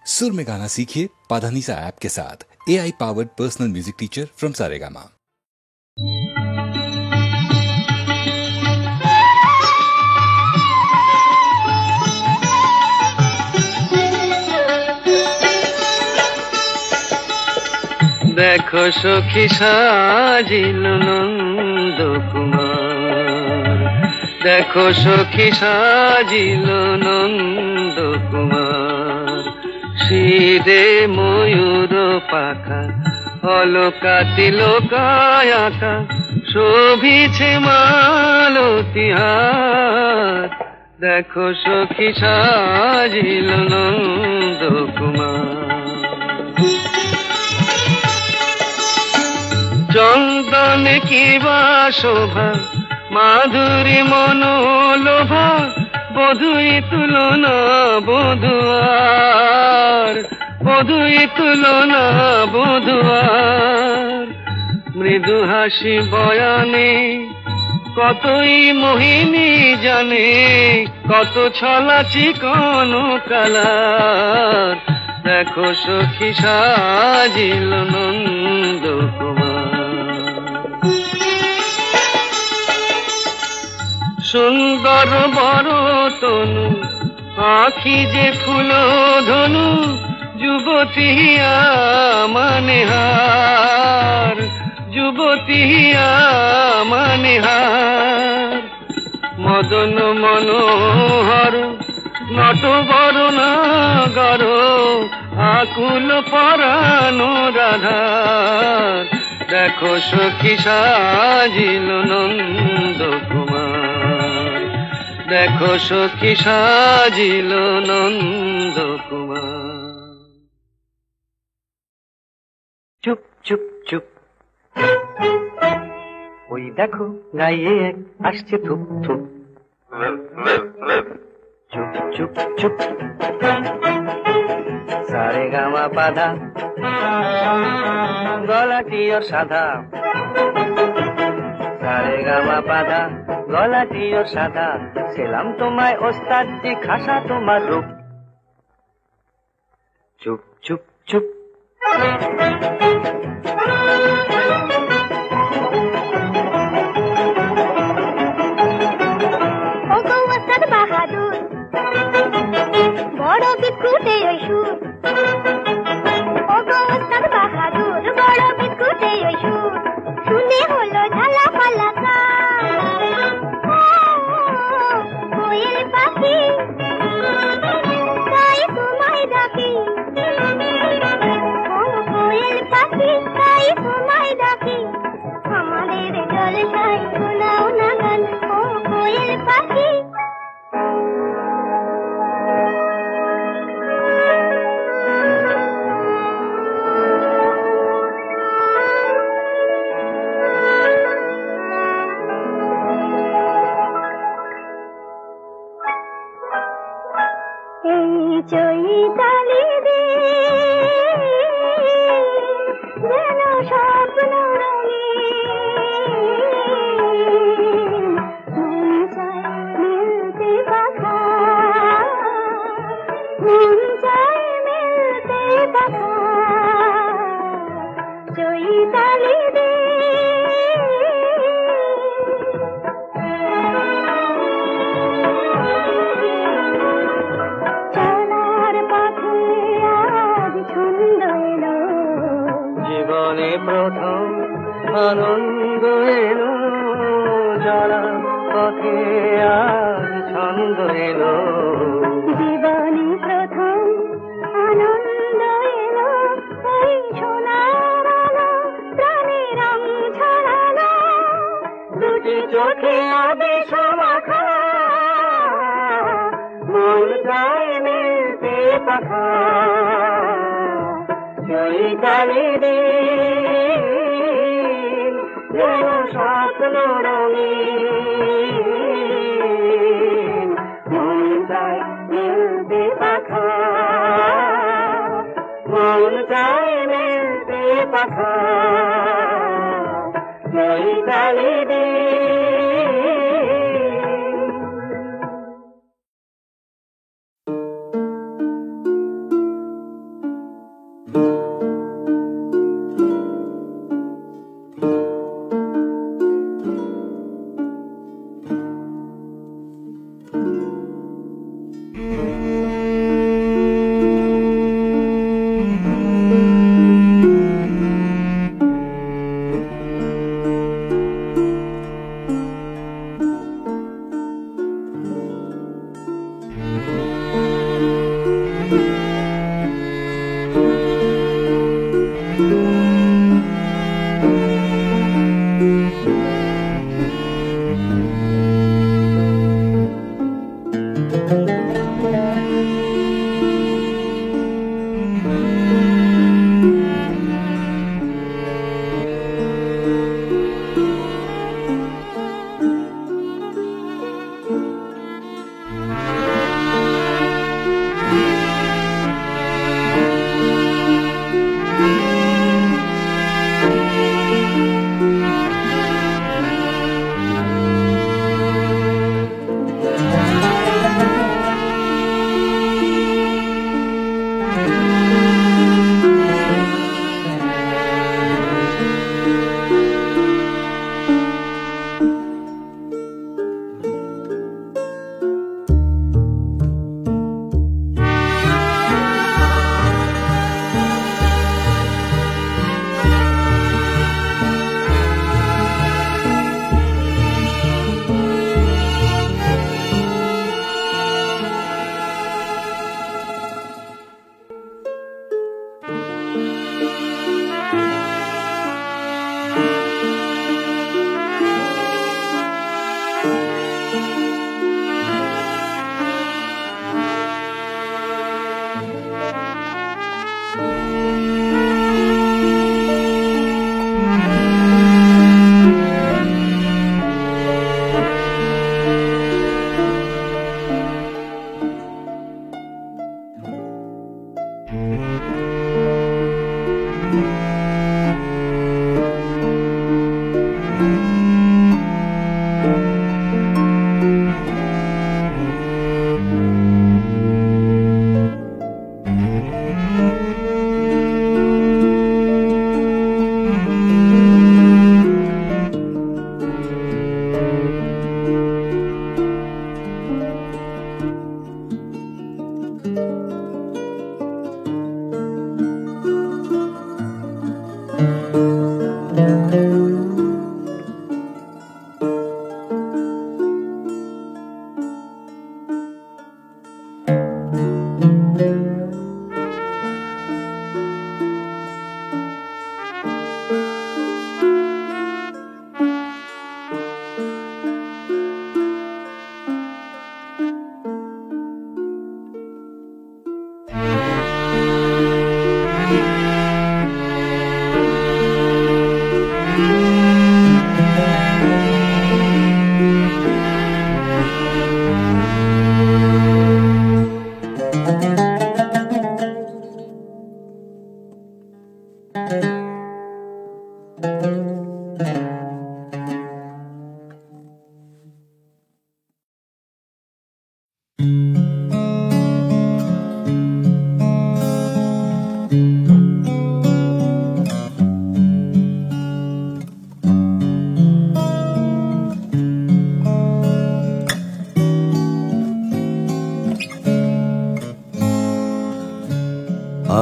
सुर में गाना सीखिए पाधानीसा ऐप के साथ। AI powered personal music teacher from Saregama. দেখো সখী সাজিল নন্দ কুমার, দেখো সখী সাজিল নন্দ কুমার। শিরে ময়ূর পাখা অলকাতি লোকায় আঁকা, শোভিছে মালতী হার। দেখো সখী সাজিল নন্দ কুমার। চন্দনে কিবা শোভা, মাধুরী মনোলোভা, বধুই তুলনা বধুয়ার, বধুই তুলনা বধুয়ার। মৃদু হাসি বয়ানে কতই মোহিনী জানে, কত ছলা চিকন কালার। দেখো সখী সাজিল নন্দ কুমার। সুন্দর বড় তনু, আখি যে ফুল ধনু, যুবতী মানে হার, যুবতী মানে হার। মদন মনোহর নট বরণাগর, আকুল পরানো রাধার। দেখো সখী সাজিল নন্দ কুমার, দেখো সখী সাজিল নন্দ কুমার। চুপ চুপ চুপ, ওই দেখো গায়ে এক আসছে থুপ থুপ। চুপ চুপ চুপ, সারে গামা পাধা, গলাটি ওর সাদা। সারে গামা পাধা, গলাটি ওর সাদা। সেলাম তোমায় ওস্তাদজি, খাসা তোমার রূপ। চুপ চুপ চুপ, বাহাদুর বড় বিস্কুটে ওই সুর, বাহাদুর বড় বিস্কুটে ওই সুর। শুনে হলো ঝালা পালা কোয়েল পাখি, তাই তোমায় ডাকি। কোয়েল পাখি, তাই তোমায় ডাকি। আমাদের জলসায় শোনাও না গান, ও কোয়েল পাখি। চৈতালি রে যেন স্বপ্ন রঙিন, মন চায় মিলতে পাখা, মন চায় মিলতে পাখা। চৈতালি রে প্রথম আনন্দ এলো, যারা পথে আজ ছন্দ এলো। জীবনে প্রথম আনন্দ এলো, এই সোনার আলো প্রাণে রং ছড়ালো। দুটি চোখে আবেশ মাখা, মন চায় মিলতে পাখা। চৈতালি দিন যেন স্বপ্ন রঙিন, মন চায় মিলতে পাখা, মন চায় মিলতে পাখা। চৈতালি দিন।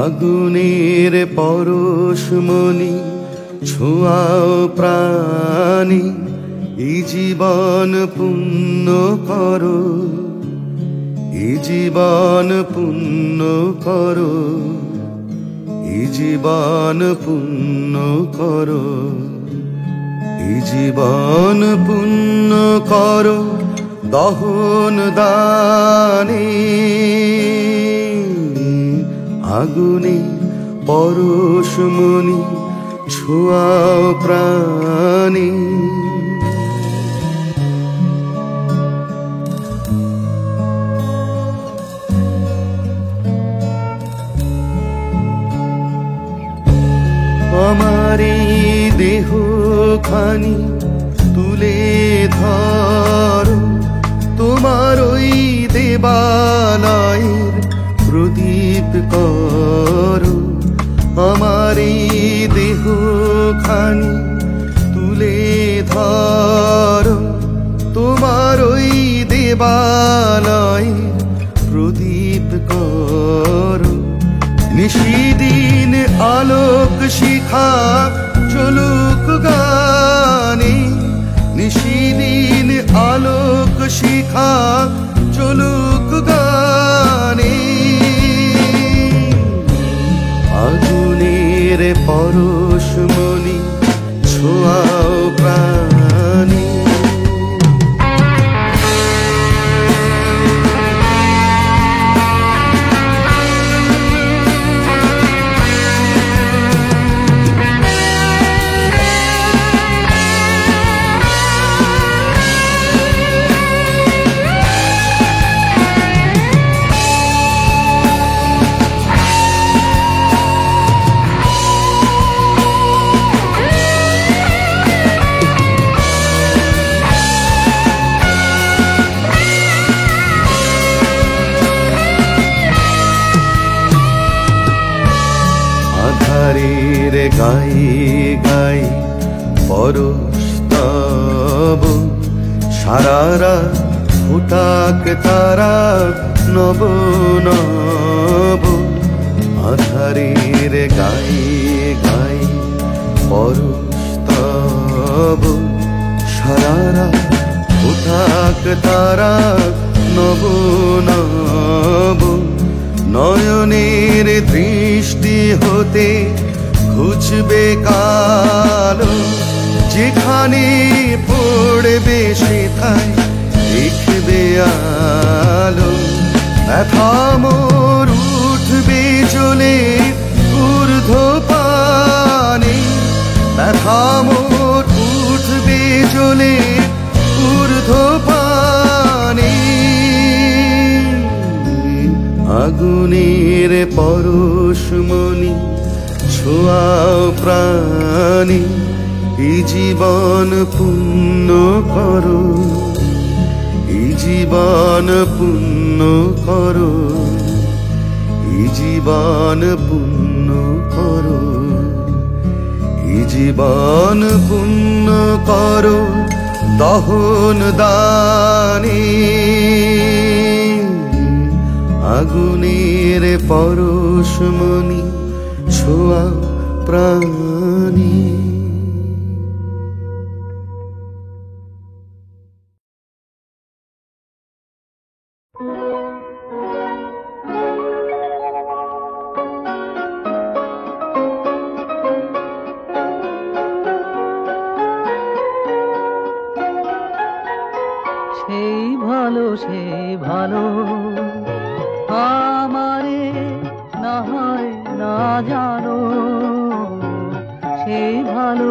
আগুনের পরশমণি ছোঁয়াও প্রাণী, এই জীবন পুণ্য করো, এই জীবন পুণ্য করো, এই জীবন পুণ্য করো, এই জীবন পুণ্য করো দহন দানে। আগুনে পরশমণি ছোঁয়াও প্রাণী, আমার এই দেহ খানি তুলে ধরো, তোমার ওই দেবালয়ের প্রদীপ করো। আমার এই দেহ খানি তুলে ধরো, তোমার ওই দেবালয়ের প্রদীপ করো। নিশিদিন আলোক শিখা চলুক গানে, নিশিদিন আলোক শিখা চলুক গানে। আগুনের পরশমণি ছোঁয়াও প্রাণী, আধারের গায়ে গায়ে পরশ তব, সারারা ফুটাক তারা নব নব। আধারের গায়ে গায়ে পরশ তব, সারারা ফুটাক তারা নব নব। নয়নের দৃষ্টি হতে ঘুচবে কালো, যেখানে পড়বে সেথায় দেখবে আলো। ব্যথা মোর উঠবে চলে ঊর্ধ্ব পানে, ব্যথা মোর উঠবে চলে ঊর্ধ্ব পানে। আগুনের পরশমণি ছোঁয়াও প্রাণী, এই জীবন পূর্ণ করো, এই জীবন পূর্ণ করো, এই জীবন পূর্ণ করো, এই জীবন পূর্ণ করো দহন দানে। আগুনের পরশমণি ছোঁয়া প্রাণী। সেই ভালো আমারে না হয় না জানো, সেই ভালো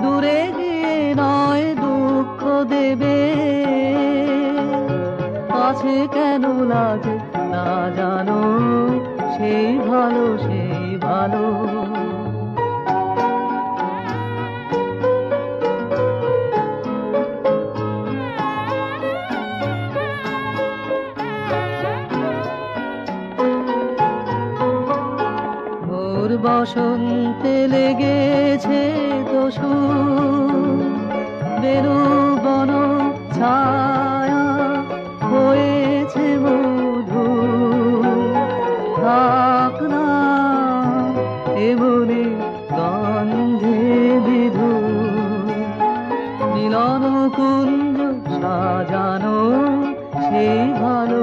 দূরে গিয়ে নয় দুঃখ দেবে, কাছে কেন লাগে না জানো, সেই ভালো বসন্তে লেগেছে দোষু, বেরু বন ছায়া হয়েছে মধু, থাক না এমনি গন্ধে বিধু, মিলন কুঞ্জ সাজানো, সেই ভালো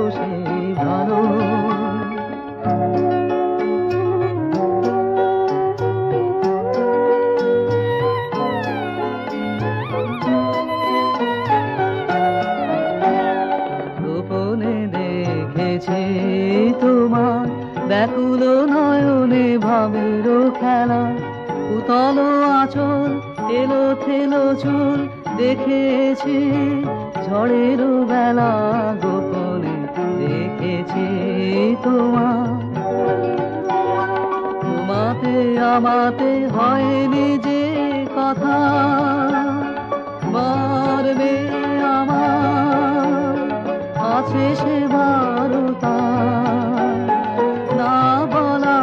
তোমার ব্যাকুল নয়নে ভাবের খেলা, উতল আঁচল এলো থেলো চুল দেখেছি ঝড়ের বেলা, গোপনে দেখেছি তোমাতে আমাতে হয়নি যে কথা, মরবে আমার আছে সে বারতা, না বলা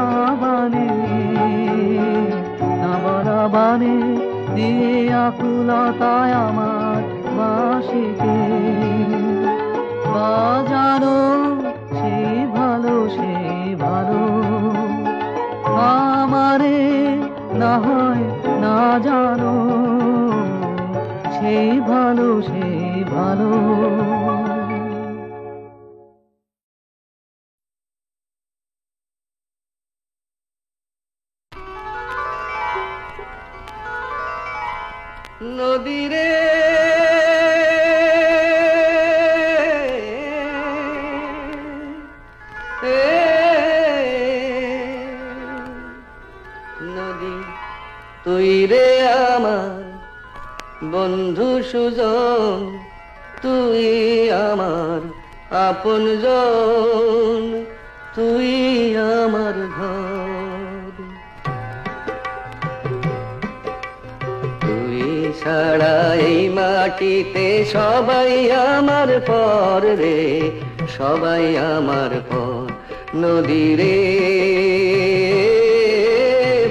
বানে দিয়ে আকুলতায় আমার বাঁশিকে বাজানো, সেই ভালো আমারে না হয় না জানো, সেই ভালো নদীরে নদী তুই রে আমার বন্ধু সুজন, তুই আমার আপনজন, তুই আমার ঘর, তুই ছাড়া এই মাটিতে সবাই আমার পর রে, সবাই আমার পর। নদী রে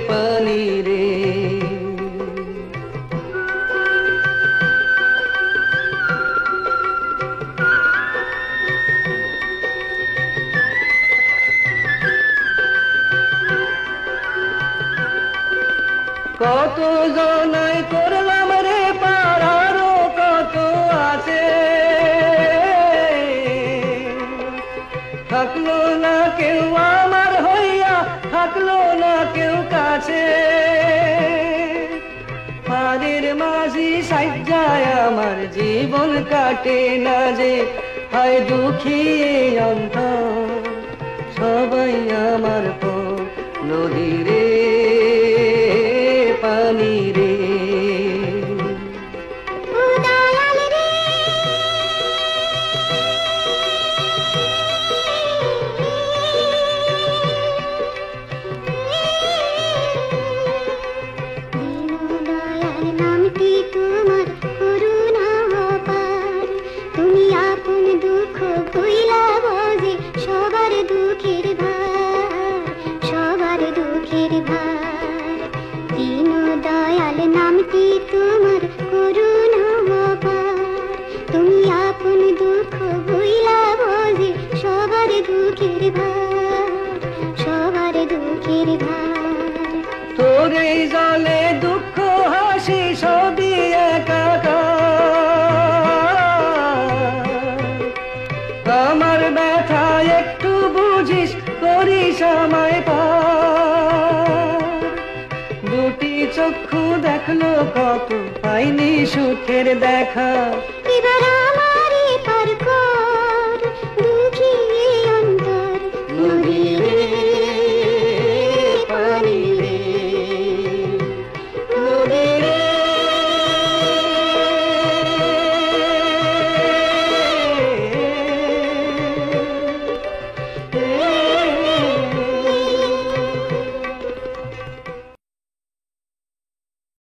পানি রে কত জনাই করলাম রে পাড়ারও কত আছে, থাকলো না কেউ আমার হইয়া, থাকলো না কেউ কাছে, পাড়ের মাঝি সাজ্জায় আমার জীবন কাটে না যে, হায় দুঃখী অন্তর সবাই আমার পর। নদী রে পানি রে দুঃখের ভার, সবার দুঃখের ভার। দীন দয়াল নামটি তোমার করুণা অপার, তুমি আপন দুঃখ ভুইলা বোঝে সবার দুঃখের ভার, সবার দুঃখের ভার। তোর এই জলে দুঃখ হাসি সবই একাকার, আমার ব্যথা একটু বুঝিস করিস আমায় পার। দুটি চক্ষু দেখলো কত পাইনি সুখের দেখা, এবার